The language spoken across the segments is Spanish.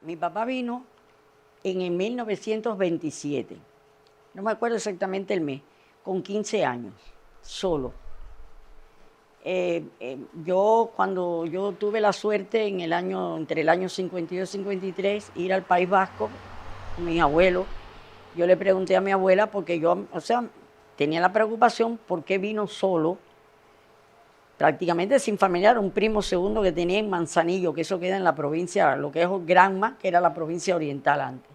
Mi papá vino en el 1927, no me acuerdo exactamente el mes, con 15 años, solo. Cuando yo tuve la suerte entre el año 52 y 53, ir al País Vasco con mis abuelos, yo le pregunté a mi abuela porque yo, tenía la preocupación por qué vino solo, prácticamente sin familiar, un primo segundo que tenía en Manzanillo, que eso queda en la provincia, lo que es Granma, que era la provincia oriental antes.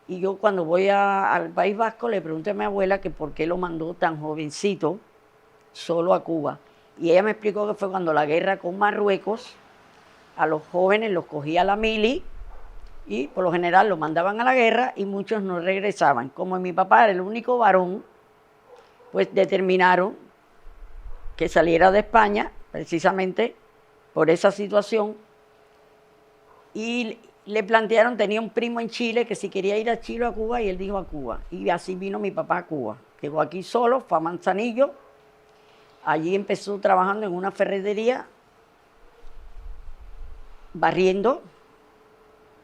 Y yo cuando voy al País Vasco le pregunté a mi abuela que por qué lo mandó tan jovencito solo a Cuba. Y ella me explicó que fue cuando la guerra con Marruecos, a los jóvenes los cogía la mili y por lo general los mandaban a la guerra y muchos no regresaban. Como mi papá era el único varón, pues determinaron que saliera de España, precisamente por esa situación, y le plantearon, tenía un primo en Chile que si quería ir a Chile o a Cuba, y él dijo a Cuba. Y así vino mi papá a Cuba. Llegó aquí solo, fue a Manzanillo, allí empezó trabajando en una ferretería, barriendo,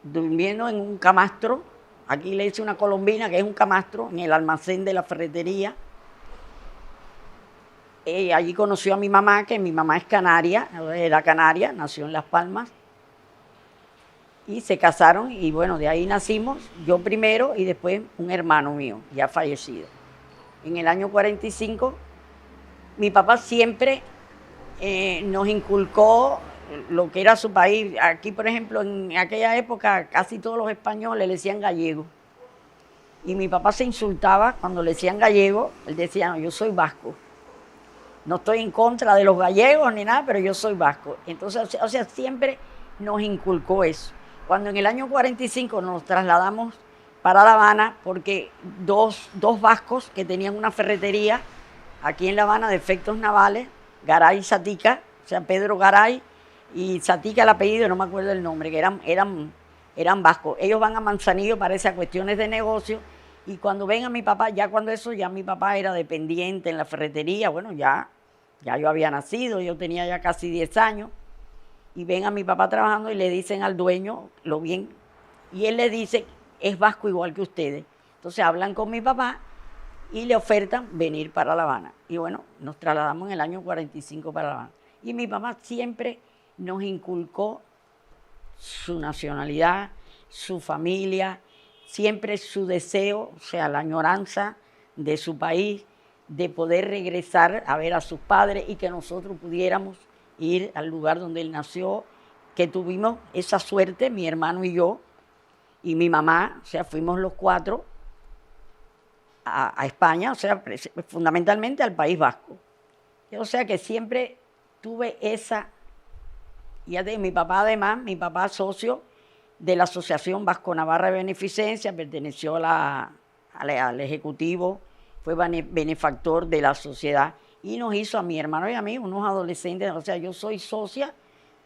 durmiendo en un camastro. Aquí le dice una colombina, que es un camastro, en el almacén de la ferretería. Allí conoció a mi mamá, que mi mamá es canaria, era canaria, nació en Las Palmas. Y se casaron y bueno, de ahí nacimos, yo primero y después un hermano mío, ya fallecido. En el año 45, mi papá siempre nos inculcó lo que era su país. Aquí, por ejemplo, en aquella época casi todos los españoles le decían gallego. Y mi papá se insultaba cuando le decían gallego, él decía, no, yo soy vasco. No estoy en contra de los gallegos ni nada, pero yo soy vasco. Entonces, siempre nos inculcó eso. Cuando en el año 45 nos trasladamos para La Habana, porque dos vascos que tenían una ferretería aquí en La Habana de efectos navales, Garay y Satica, Pedro Garay y Satica el apellido, no me acuerdo el nombre, que eran vascos. Ellos van a Manzanillo, parece, a cuestiones de negocio, y cuando ven a mi papá, ya mi papá era dependiente en la ferretería, bueno, ya yo había nacido, yo tenía ya casi 10 años, y ven a mi papá trabajando y le dicen al dueño lo bien, y él le dice, es vasco igual que ustedes. Entonces hablan con mi papá y le ofertan venir para La Habana. Y bueno, nos trasladamos en el año 45 para La Habana. Y mi papá siempre nos inculcó su nacionalidad, su familia, siempre su deseo, la añoranza de su país, de poder regresar a ver a sus padres y que nosotros pudiéramos ir al lugar donde él nació, que tuvimos esa suerte, mi hermano y yo, y mi mamá, fuimos los cuatro a España, fundamentalmente al País Vasco. O sea que siempre tuve esa, mi papá además, mi papá socio de la Asociación Vasco-Navarra de Beneficencia, perteneció al Ejecutivo, fue benefactor de la sociedad y nos hizo a mi hermano y a mí unos adolescentes, yo soy socia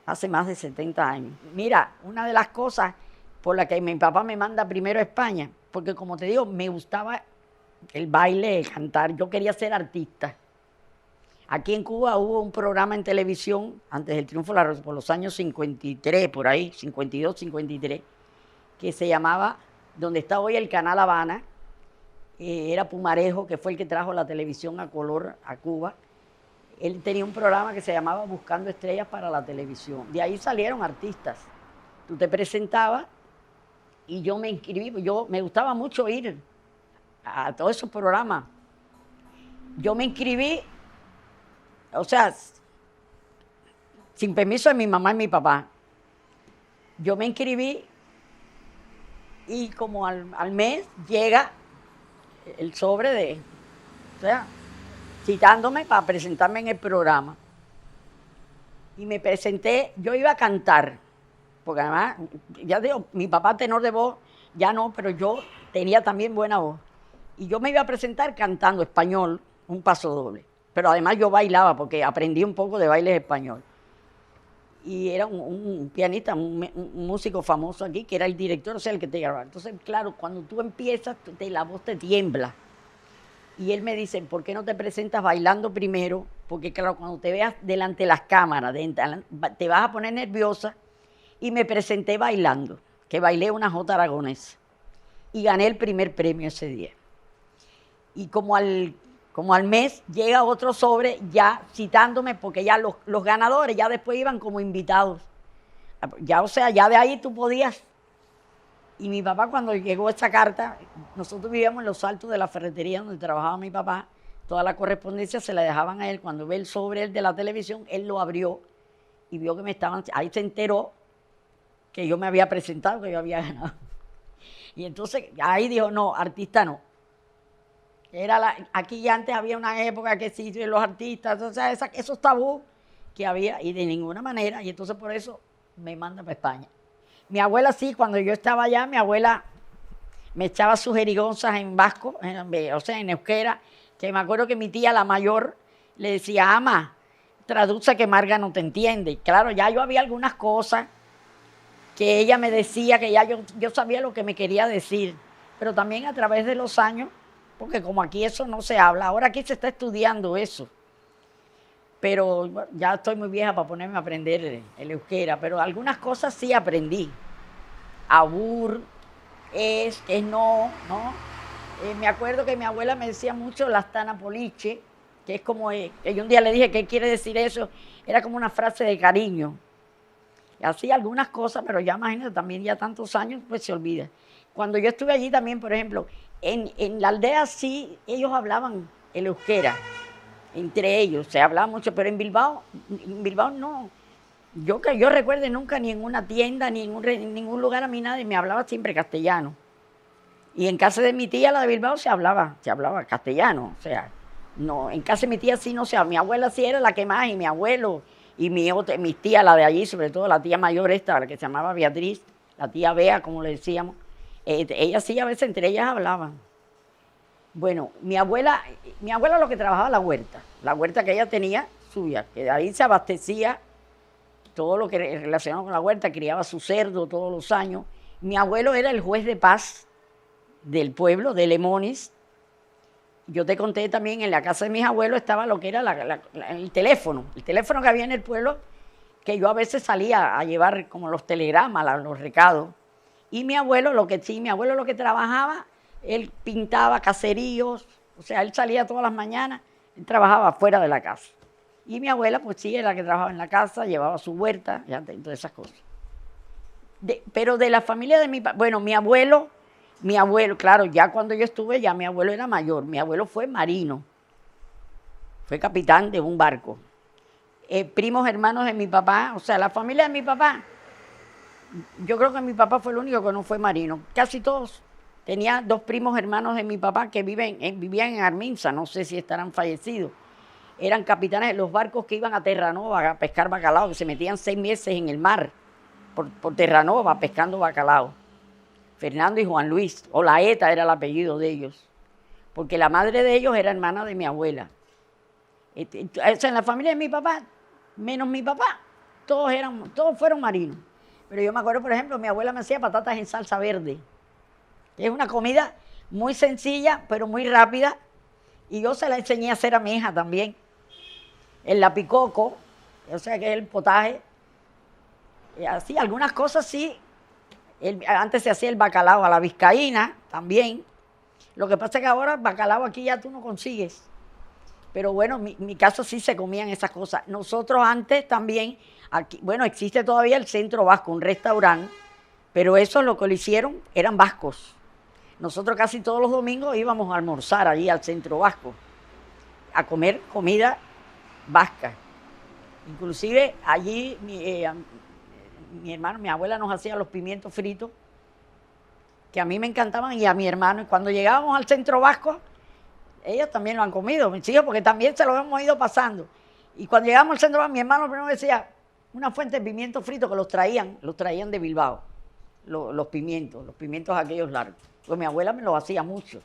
hace más de 70 años. Mira, una de las cosas por las que mi papá me manda primero a España, porque como te digo, me gustaba el baile, el cantar, yo quería ser artista. Aquí en Cuba hubo un programa en televisión, antes del triunfo de la Revolución, por los años 53, por ahí, 52, 53, que se llamaba, donde está hoy el Canal Habana, era Pumarejo, que fue el que trajo la televisión a color a Cuba. Él tenía un programa que se llamaba Buscando Estrellas para la televisión. De ahí salieron artistas. Tú te presentabas y yo me inscribí, me gustaba mucho ir a todos esos programas. Yo me inscribí, sin permiso de mi mamá y mi papá. Yo me inscribí y como al mes llega el sobre citándome para presentarme en el programa. Y me presenté, yo iba a cantar, porque además, ya digo, mi papá tenor de voz, ya no, pero yo tenía también buena voz. Y yo me iba a presentar cantando español, un paso doble. Pero además yo bailaba, porque aprendí un poco de baile español. Y era un pianista, un músico famoso aquí, que era el director, el que te grababa. Entonces, claro, cuando tú empiezas, la voz te tiembla. Y él me dice, ¿por qué no te presentas bailando primero? Porque claro, cuando te veas delante de las cámaras, te vas a poner nerviosa. Y me presenté bailando. que bailé una jota aragonesa y gané el primer premio ese día. Y como al mes llega otro sobre ya citándome, porque ya los ganadores ya después iban como invitados. Ya, o sea, ya de ahí tú podías. Y mi papá, cuando llegó esa carta, nosotros vivíamos en los altos de la ferretería donde trabajaba mi papá, toda la correspondencia se la dejaban a él. Cuando ve el sobre él de la televisión, él lo abrió y vio que me estaban, ahí se enteró que yo me había presentado, que yo había ganado. Y entonces ahí dijo, no, artista no. Aquí ya antes había una época que sí, los artistas, o sea, esos tabú que había, y de ninguna manera, y entonces por eso me manda para España. Mi abuela sí, cuando yo estaba allá, mi abuela me echaba sus jerigonzas en vasco, o sea, en euskera, que me acuerdo que mi tía, la mayor, le decía, ama, traduce que Marga no te entiende. Y claro, ya yo había algunas cosas que ella me decía, que ya yo sabía lo que me quería decir, pero también a través de los años, porque como aquí eso no se habla, ahora aquí se está estudiando eso. Pero bueno, ya estoy muy vieja para ponerme a aprender el euskera, pero algunas cosas sí aprendí. Abur, es no, ¿no? Me acuerdo que mi abuela me decía mucho lastana poliche, que es como, yo un día le dije, ¿qué quiere decir eso? Era como una frase de cariño. Y así algunas cosas, pero ya imagínate, también ya tantos años, pues se olvida. Cuando yo estuve allí también, por ejemplo, en la aldea sí, ellos hablaban el euskera. Entre ellos, se hablaba mucho, pero en Bilbao no. Que yo recuerde nunca ni en una tienda, ni en ningún lugar a mí nadie me hablaba siempre castellano. Y en casa de mi tía, la de Bilbao, se hablaba castellano. O sea, no, en casa de mi tía sí no se hablaba. Mi abuela sí era la que más, y mi abuelo, y mis tías, la de allí, sobre todo la tía mayor esta, la que se llamaba Beatriz, la tía Bea, como le decíamos, ellas sí a veces entre ellas hablaban. Bueno, mi abuela lo que trabajaba la huerta que ella tenía suya, que de ahí se abastecía todo lo que relacionado con la huerta, criaba su cerdo todos los años. Mi abuelo era el juez de paz del pueblo, de Lemonis. Yo te conté también, en la casa de mis abuelos estaba lo que era el teléfono que había en el pueblo, que yo a veces salía a llevar como los telegramas, los recados. Y mi abuelo lo que trabajaba, él pintaba caseríos, o sea, él salía todas las mañanas, él trabajaba fuera de la casa. Y mi abuela, pues sí, era la que trabajaba en la casa, llevaba su huerta, ya, todas esas cosas. Pero de la familia de mi abuelo, claro, ya cuando yo estuve, ya mi abuelo era mayor, mi abuelo fue marino, fue capitán de un barco. Primos hermanos de mi papá, o sea, la familia de mi papá, yo creo que mi papá fue el único que no fue marino, casi todos. Tenía 2 primos hermanos de mi papá que vivían en Arminza, no sé si estarán fallecidos. Eran capitanes de los barcos que iban a Terranova a pescar bacalao, que se metían 6 meses en el mar por Terranova pescando bacalao. Fernando y Juan Luis, o Laeta era el apellido de ellos, porque la madre de ellos era hermana de mi abuela. O sea, en la familia de mi papá, menos mi papá, todos fueron marinos. Pero yo me acuerdo, por ejemplo, mi abuela me hacía patatas en salsa verde. Es una comida muy sencilla, pero muy rápida. Y yo se la enseñé a hacer a mi hija también. El lapicoco, o sea, que es el potaje. Y así, algunas cosas sí. Antes se hacía el bacalao a la vizcaína también. Lo que pasa es que ahora bacalao aquí ya tú no consigues. Pero bueno, en mi casa sí se comían esas cosas. Nosotros antes también, aquí, bueno, existe todavía el Centro Vasco, un restaurante, pero eso lo que lo hicieron eran vascos. Nosotros casi todos los domingos íbamos a almorzar allí al Centro Vasco, a comer comida vasca. Inclusive allí mi hermano, mi abuela nos hacía los pimientos fritos, que a mí me encantaban, y a mi hermano. Y cuando llegábamos al Centro Vasco, ellos también lo han comido, mis hijos, porque también se lo hemos ido pasando. Y cuando llegamos al Centro Vasco, mi hermano primero decía, una fuente de pimientos fritos que los traían de Bilbao, los pimientos aquellos largos. Pues mi abuela me lo hacía mucho.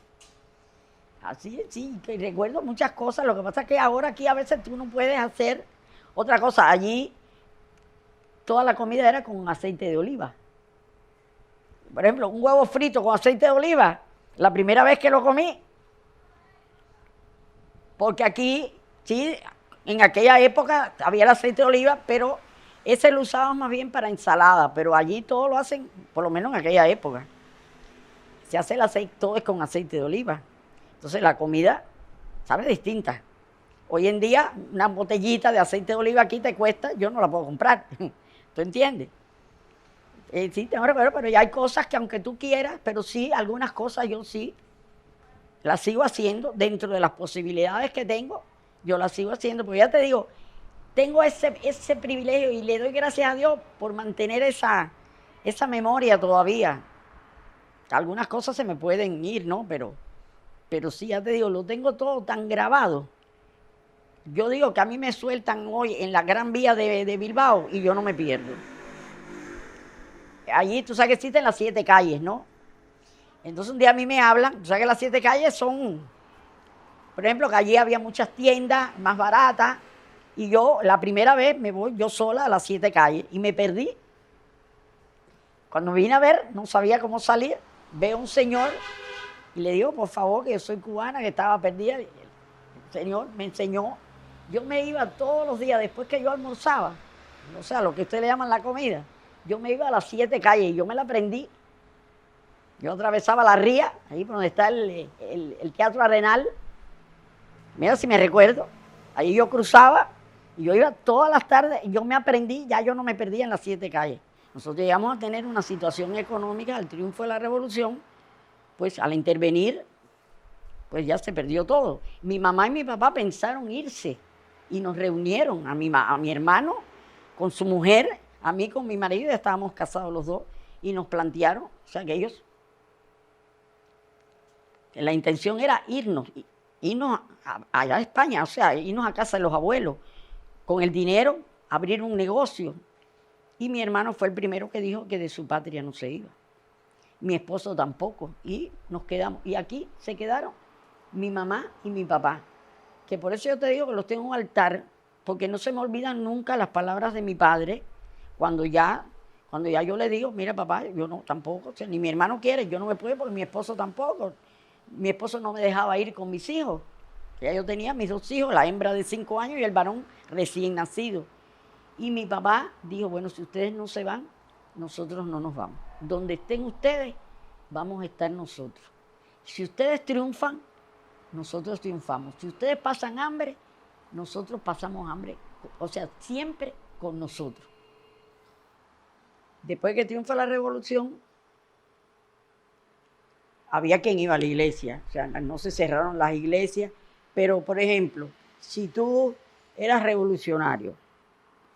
Así, sí, que recuerdo muchas cosas. Lo que pasa es que ahora aquí a veces tú no puedes hacer otra cosa. Allí toda la comida era con aceite de oliva. Por ejemplo, un huevo frito con aceite de oliva, la primera vez que lo comí. Porque aquí, sí, en aquella época había el aceite de oliva, pero Ese lo usaban más bien para ensalada, pero allí todo lo hacen, por lo menos en aquella época. Se hace el aceite, todo es con aceite de oliva. Entonces la comida sabe distinta. Hoy en día, una botellita de aceite de oliva aquí te cuesta, yo no la puedo comprar. ¿Tú entiendes? Sí, pero ya hay cosas que aunque tú quieras, pero sí, algunas cosas yo sí las sigo haciendo dentro de las posibilidades que tengo, yo las sigo haciendo, porque ya te digo, tengo ese privilegio y le doy gracias a Dios por mantener esa memoria todavía. Algunas cosas se me pueden ir, ¿no? Pero sí, ya te digo, lo tengo todo tan grabado. Yo digo que a mí me sueltan hoy en la Gran Vía de Bilbao y yo no me pierdo. Allí tú sabes que existen las 7 calles, ¿no? Entonces un día a mí me hablan, tú sabes que las 7 calles son, por ejemplo, que allí había muchas tiendas más baratas y yo la primera vez me voy yo sola a las 7 calles y me perdí. Cuando vine a ver, no sabía cómo salir, veo a un señor y le digo, por favor, que yo soy cubana, que estaba perdida. El señor me enseñó, yo me iba todos los días después que yo almorzaba, o sea, lo que ustedes le llaman la comida, yo me iba a las 7 calles y yo me la aprendí. Yo atravesaba la ría, ahí por donde está el Teatro Arenal. Mira si me recuerdo. Ahí yo cruzaba y yo iba todas las tardes y yo me aprendí, ya yo no me perdía en las 7 calles. Nosotros llegamos a tener una situación económica, el triunfo de la revolución, pues al intervenir, pues ya se perdió todo. Mi mamá y mi papá pensaron irse y nos reunieron, a mi hermano con su mujer, a mí con mi marido, ya estábamos casados los dos, y nos plantearon, o sea que ellos, la intención era irnos allá a España, o sea, irnos a casa de los abuelos, con el dinero, abrir un negocio. Y mi hermano fue el primero que dijo que de su patria no se iba. Mi esposo tampoco. Y nos quedamos. Y aquí se quedaron mi mamá y mi papá. Que por eso yo te digo que los tengo en un altar, porque no se me olvidan nunca las palabras de mi padre, cuando ya yo le digo, mira papá, yo no tampoco, o sea, ni mi hermano quiere, yo no me puedo porque mi esposo tampoco. Mi esposo no me dejaba ir con mis hijos. Ya yo tenía mis 2 hijos, la hembra de 5 años y el varón recién nacido. Y mi papá dijo, bueno, si ustedes no se van, nosotros no nos vamos. Donde estén ustedes, vamos a estar nosotros. Si ustedes triunfan, nosotros triunfamos. Si ustedes pasan hambre, nosotros pasamos hambre. O sea, siempre con nosotros. Después que triunfa la revolución, había quien iba a la iglesia. O sea, no se cerraron las iglesias. Pero, por ejemplo, si tú eras revolucionario,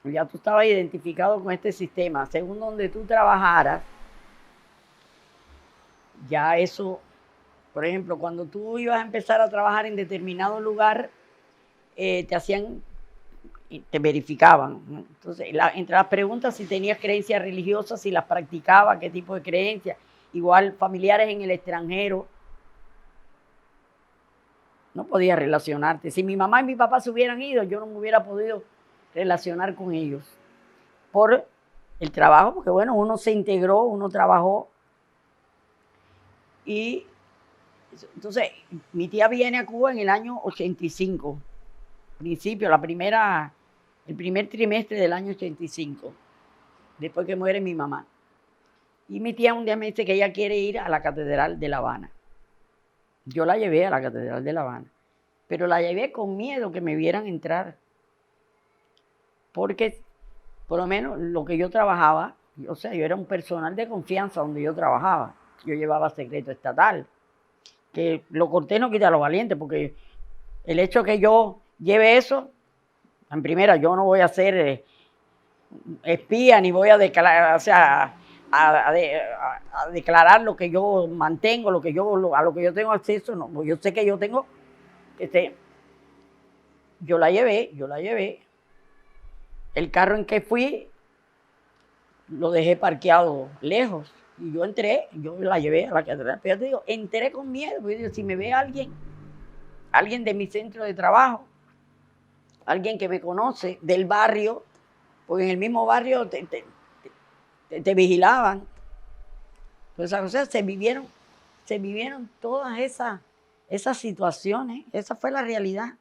ya tú estabas identificado con este sistema, según donde tú trabajaras, ya eso, por ejemplo, cuando tú ibas a empezar a trabajar en determinado lugar, te hacían, te verificaban, ¿no? Entonces, entre las preguntas, si tenías creencias religiosas, si las practicabas, qué tipo de creencias, igual familiares en el extranjero, no podías relacionarte. Si mi mamá y mi papá se hubieran ido, yo no me hubiera podido relacionar con ellos por el trabajo, porque bueno, uno se integró, uno trabajó. Y entonces mi tía viene a Cuba en el año 85, principio, el primer trimestre del año 85, después que muere mi mamá. Y mi tía un día me dice que ella quiere ir a la Catedral de La Habana. Yo la llevé a la Catedral de La Habana, pero la llevé con miedo que me vieran entrar, porque por lo menos lo que yo trabajaba, o sea, yo era un personal de confianza donde yo trabajaba. Yo llevaba secreto estatal, que lo cortés no quita lo valiente, porque el hecho que yo lleve eso, en primera, yo no voy a ser espía, ni voy a declarar, o sea, a declarar lo que yo mantengo, a lo que yo tengo acceso, no, yo sé que yo tengo, yo la llevé. El carro en que fui, lo dejé parqueado lejos. Y yo entré, yo la llevé a la catedral. Pero yo te digo, entré con miedo. Porque yo digo, si me ve alguien de mi centro de trabajo, alguien que me conoce, del barrio, porque en el mismo barrio te vigilaban. Entonces, o sea, se vivieron todas esas situaciones. Esa fue la realidad.